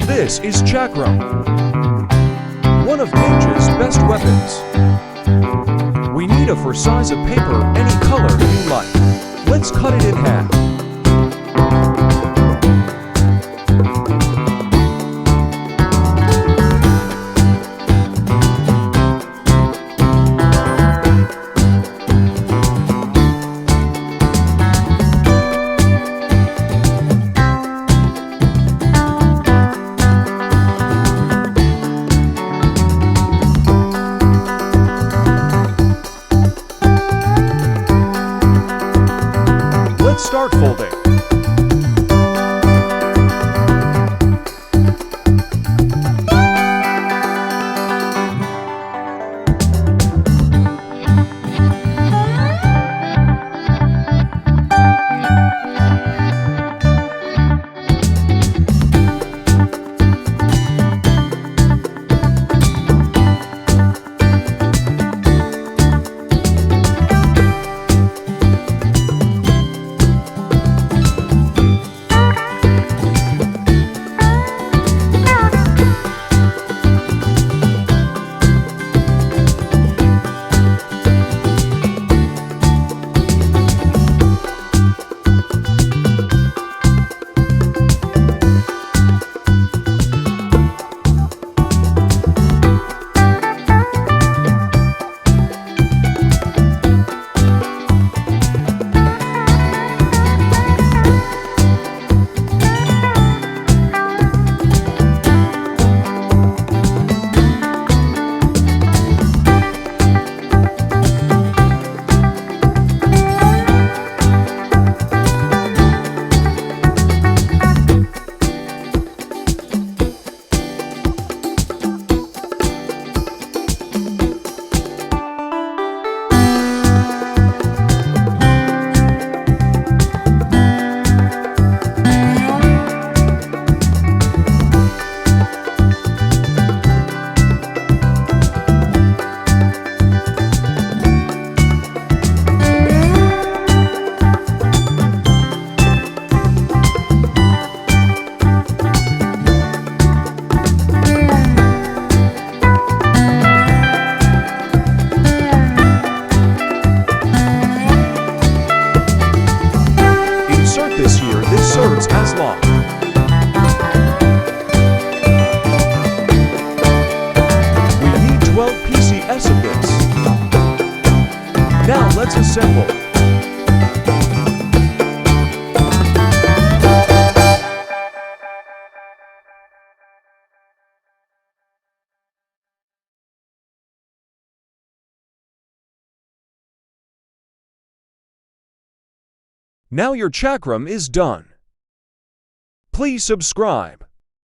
This is chakram, one of ninja's best weapons. We need a for size of paper any color you like. Let's cut it in half. Let's start folding. Insert this here, this serves as long. We need 12 PCS of this. Now let's assemble. Now your chakram is done. Please subscribe.